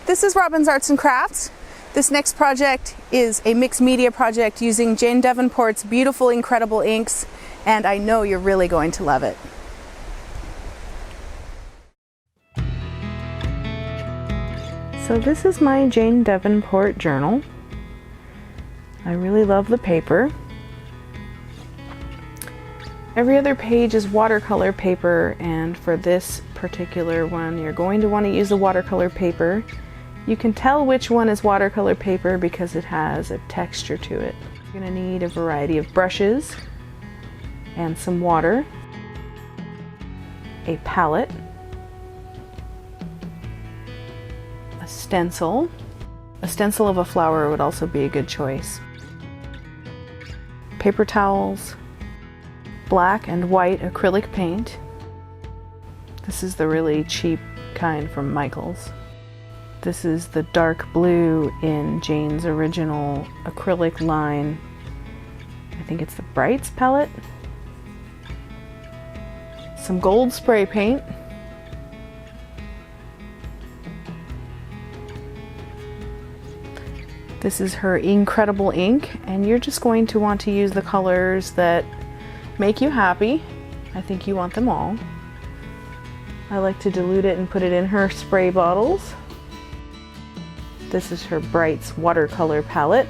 This is Robin's Arts and Crafts. This next project is a mixed media project using Jane Davenport's beautiful Inkredible inks, and I know you're really going to love it. So this is my Jane Davenport journal. I really love the paper. Every other page is watercolor paper, and for this particular one you're going to want to use a watercolor paper. You can tell which one is watercolor paper because it has a texture to it. You're going to need a variety of brushes and some water, a palette, a stencil. A stencil of a flower would also be a good choice. Paper towels, black and white acrylic paint. This is the really cheap kind from Michael's. This is the dark blue in Jane's original acrylic line. I think it's the Brights palette. Some gold spray paint. This is her Inkredible ink, and you're just going to want to use the colors that make you happy. I think you want them all. I like to dilute it and put it in her spray bottles. This is her Brights watercolor palette.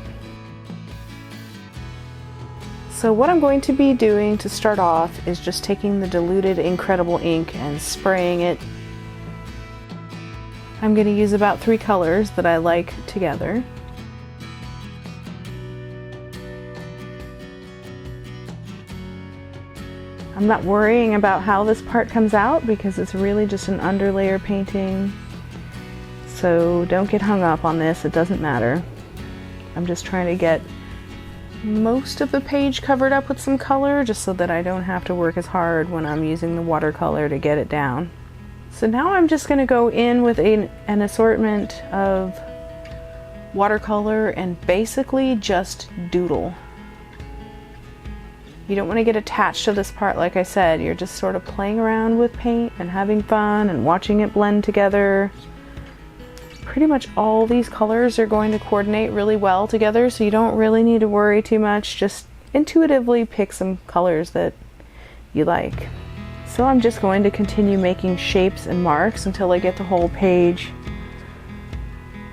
So what I'm going to be doing to start off is just taking the diluted Inkredible ink and spraying it. I'm going to use about 3 colors that I like together. I'm not worrying about how this part comes out because it's really just an underlayer painting. So don't get hung up on this, it doesn't matter. I'm just trying to get most of the page covered up with some color just so that I don't have to work as hard when I'm using the watercolor to get it down. So now I'm just going to go in with an assortment of watercolor and basically just doodle. You don't want to get attached to this part, like I said. You're just sort of playing around with paint and having fun and watching it blend together. Pretty much all these colors are going to coordinate really well together, so you don't really need to worry too much. Just intuitively pick some colors that you like. So I'm just going to continue making shapes and marks until I get the whole page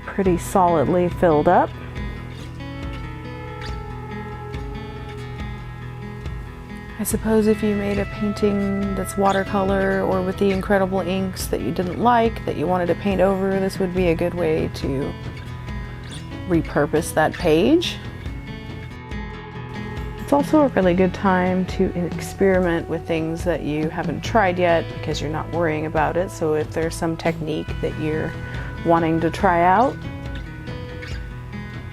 pretty solidly filled up. I suppose if you made a painting that's watercolor or with the Inkredible inks that you didn't like, that you wanted to paint over, this would be a good way to repurpose that page. It's also a really good time to experiment with things that you haven't tried yet because you're not worrying about it. So if there's some technique that you're wanting to try out,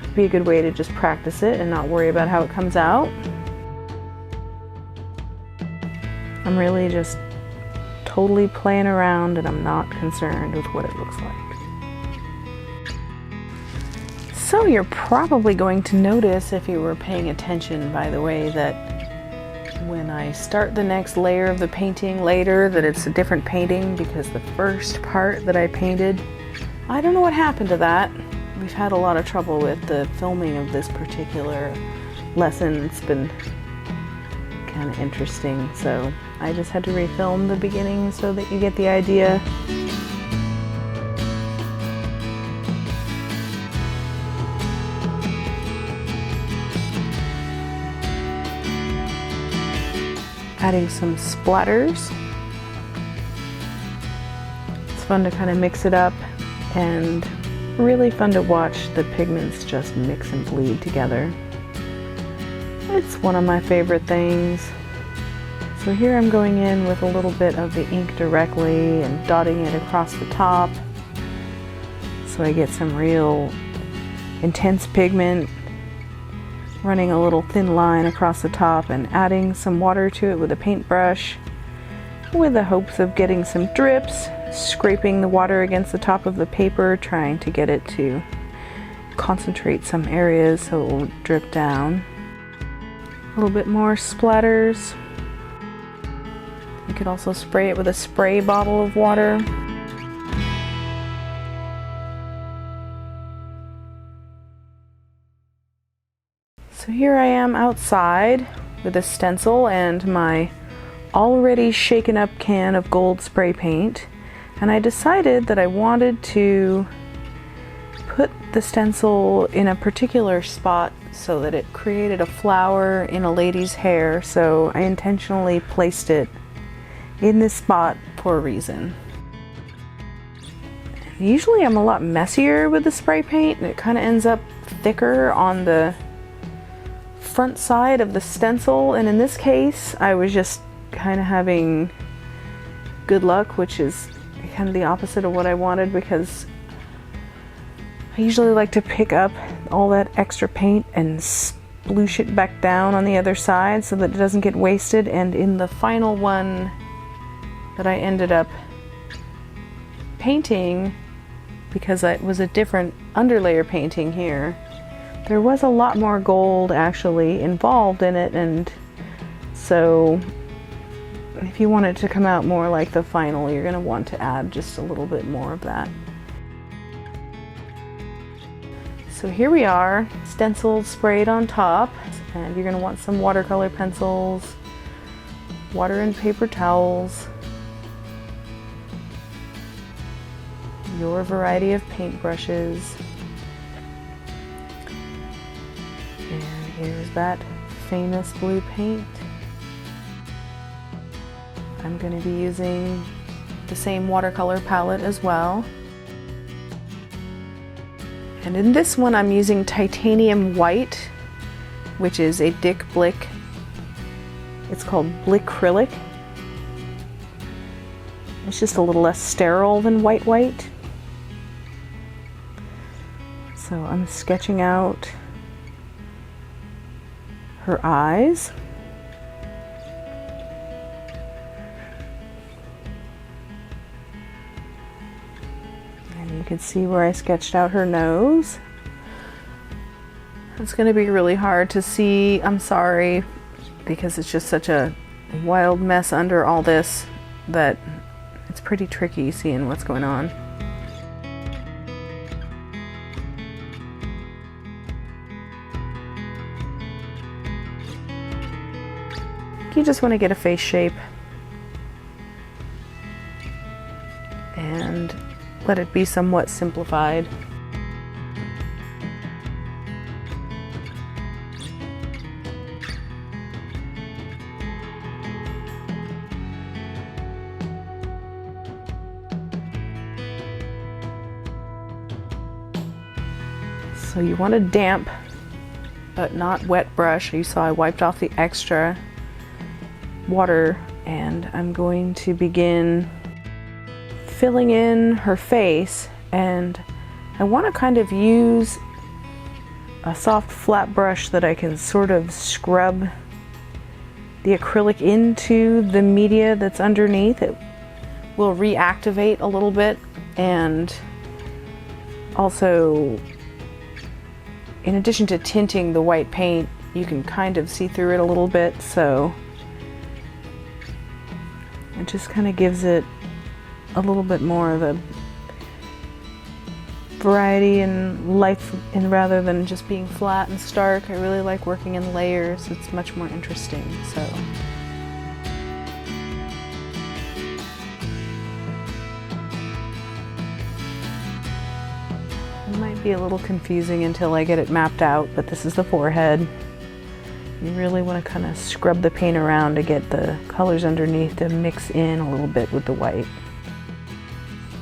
it'd be a good way to just practice it and not worry about how it comes out. I'm really just totally playing around and I'm not concerned with what it looks like. So you're probably going to notice, if you were paying attention, by the way, that when I start the next layer of the painting later, that it's a different painting because the first part that I painted, I don't know what happened to that. We've had a lot of trouble with the filming of this particular lesson. It's been kind of interesting, so I just had to refilm the beginning so that you get the idea. Adding some splatters. It's fun to kind of mix it up and really fun to watch the pigments just mix and bleed together. It's one of my favorite things. So here I'm going in with a little bit of the ink directly and dotting it across the top so I get some real intense pigment, running a little thin line across the top and adding some water to it with a paintbrush with the hopes of getting some drips, scraping the water against the top of the paper, trying to get it to concentrate some areas so it will drip down. A little bit more splatters. You could also spray it with a spray bottle of water. So here I am outside with a stencil and my already shaken up can of gold spray paint, and I decided that I wanted to put the stencil in a particular spot so that it created a flower in a lady's hair, so I intentionally placed it in this spot for a reason. Usually I'm a lot messier with the spray paint and it kind of ends up thicker on the front side of the stencil, and in this case I was just kind of having good luck, which is kind of the opposite of what I wanted, because I usually like to pick up all that extra paint and sploosh it back down on the other side so that it doesn't get wasted. And in the final one that I ended up painting, because it was a different underlayer painting here, there was a lot more gold actually involved in it, and so if you want it to come out more like the final, you're going to want to add just a little bit more of that. So here we are, stenciled, sprayed on top, and you're going to want some watercolor pencils, water and paper towels, your variety of paint brushes, and here's that famous blue paint. I'm going to be using the same watercolor palette as well. And in this one I'm using titanium white, which is a Blick. It's called Blickrylic. It's just a little less sterile than white. So I'm sketching out her eyes. You can see where I sketched out her nose. It's going to be really hard to see, I'm sorry, because it's just such a wild mess under all this that it's pretty tricky seeing what's going on. You just want to get a face shape and let it be somewhat simplified. So you want a damp but not wet brush. You saw I wiped off the extra water, and I'm going to begin filling in her face, and I want to kind of use a soft flat brush that I can sort of scrub the acrylic into the media that's underneath. It will reactivate a little bit, and also in addition to tinting the white paint, you can kind of see through it a little bit, so it just kind of gives it a little bit more of a variety and life, and rather than just being flat and stark, I really like working in layers. It's much more interesting. So it might be a little confusing until I get it mapped out, but this is the forehead. You really want to kind of scrub the paint around to get the colors underneath to mix in a little bit with the white.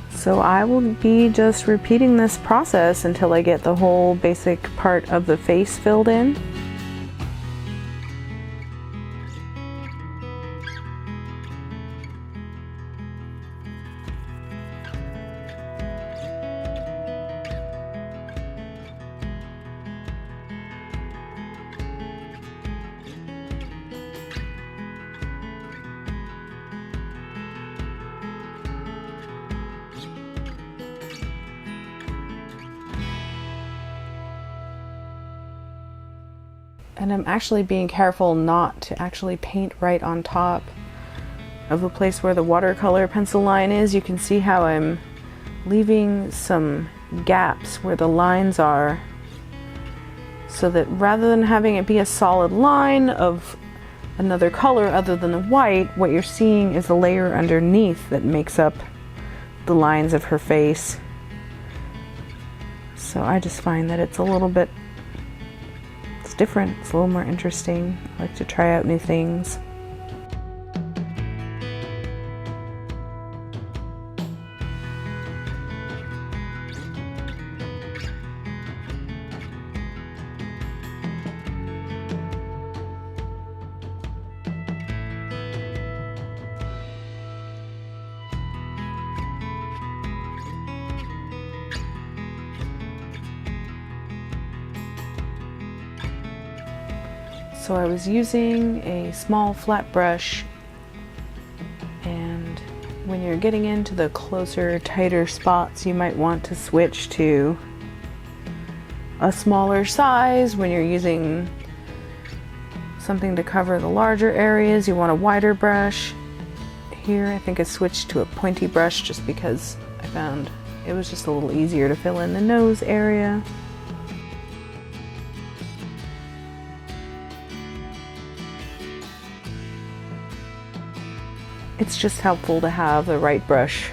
So I will be just repeating this process until I get the whole basic part of the face filled in. And I'm actually being careful not to actually paint right on top of the place where the watercolor pencil line is. You can see how I'm leaving some gaps where the lines are, so that rather than having it be a solid line of another color other than the white, what you're seeing is a layer underneath that makes up the lines of her face. So I just find that it's a little bit, it's different, it's a little more interesting. I like to try out new things. So I was using a small flat brush, and when you're getting into the closer, tighter spots, you might want to switch to a smaller size. When you're using something to cover the larger areas, you want a wider brush. Here I think I switched to a pointy brush just because I found it was just a little easier to fill in the nose area. It's just helpful to have the right brush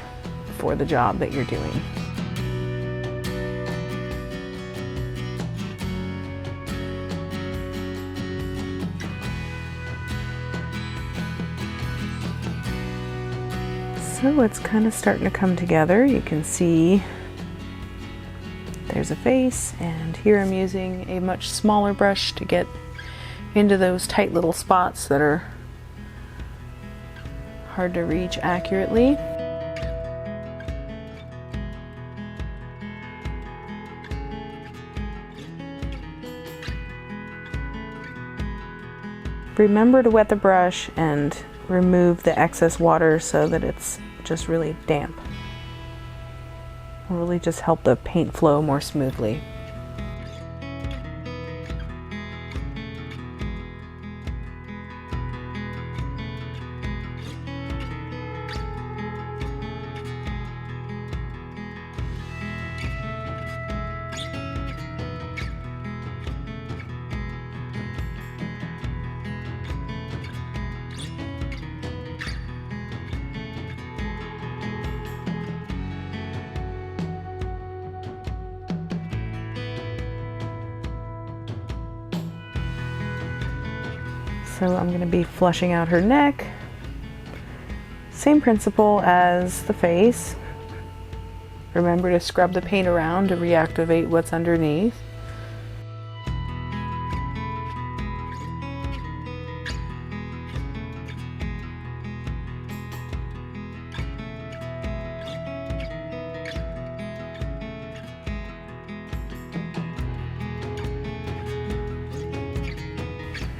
for the job that you're doing. So it's kind of starting to come together. You can see there's a face, and here I'm using a much smaller brush to get into those tight little spots that are hard to reach accurately. Remember to wet the brush and remove the excess water so that it's just really damp. It'll really just help the paint flow more smoothly. So I'm going to be flushing out her neck. Same principle as the face. Remember to scrub the paint around to reactivate what's underneath.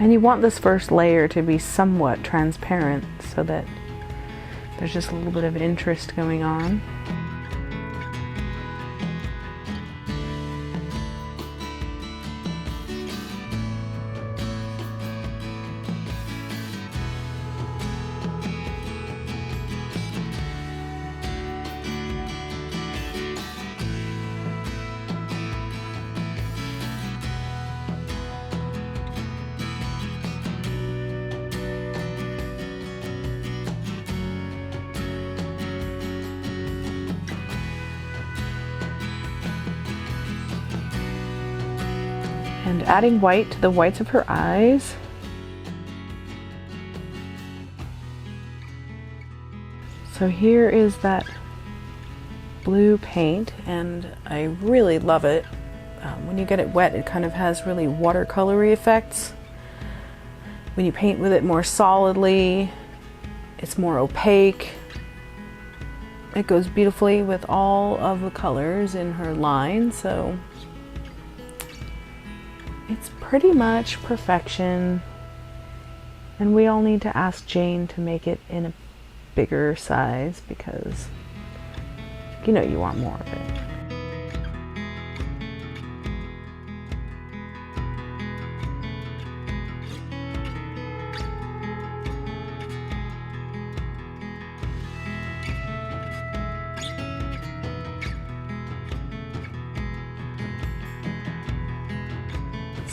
And you want this first layer to be somewhat transparent so that there's just a little bit of interest going on. And adding white to the whites of her eyes. So here is that blue paint, and I really love it. When you get it wet, it kind of has really watercolory effects. When you paint with it more solidly, it's more opaque. It goes beautifully with all of the colors in her line, so it's pretty much perfection, and we all need to ask Jane to make it in a bigger size because you know you want more of it.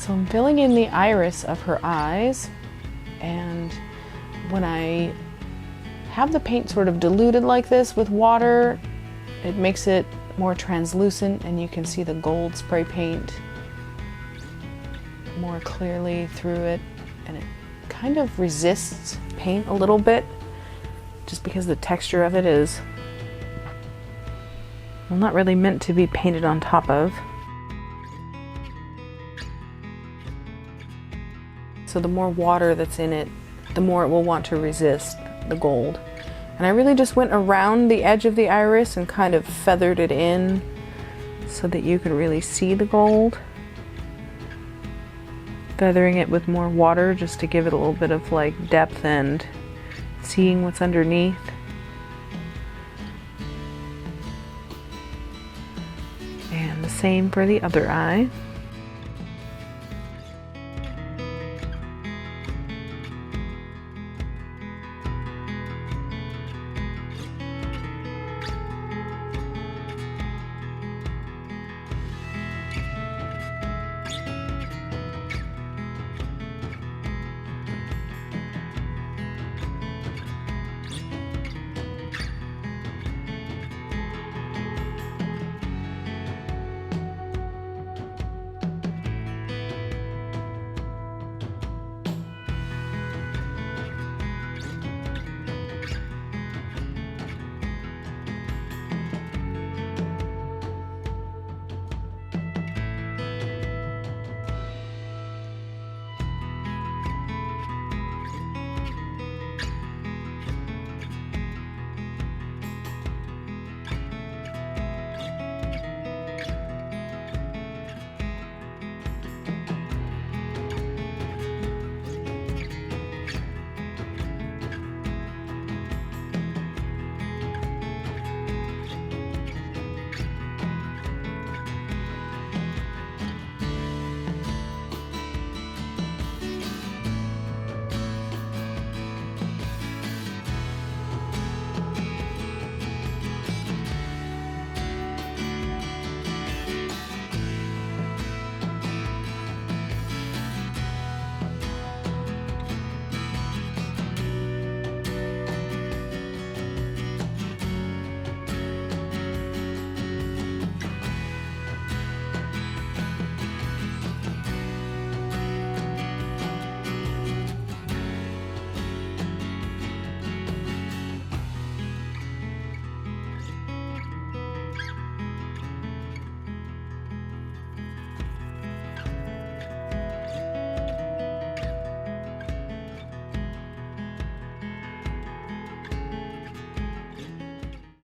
So I'm filling in the iris of her eyes, and when I have the paint sort of diluted like this with water, it makes it more translucent and you can see the gold spray paint more clearly through it, and it kind of resists paint a little bit just because the texture of it is, well, not really meant to be painted on top of. So the more water that's in it, the more it will want to resist the gold. And I really just went around the edge of the iris and kind of feathered it in so that you could really see the gold. Feathering it with more water just to give it a little bit of like depth and seeing what's underneath. And the same for the other eye.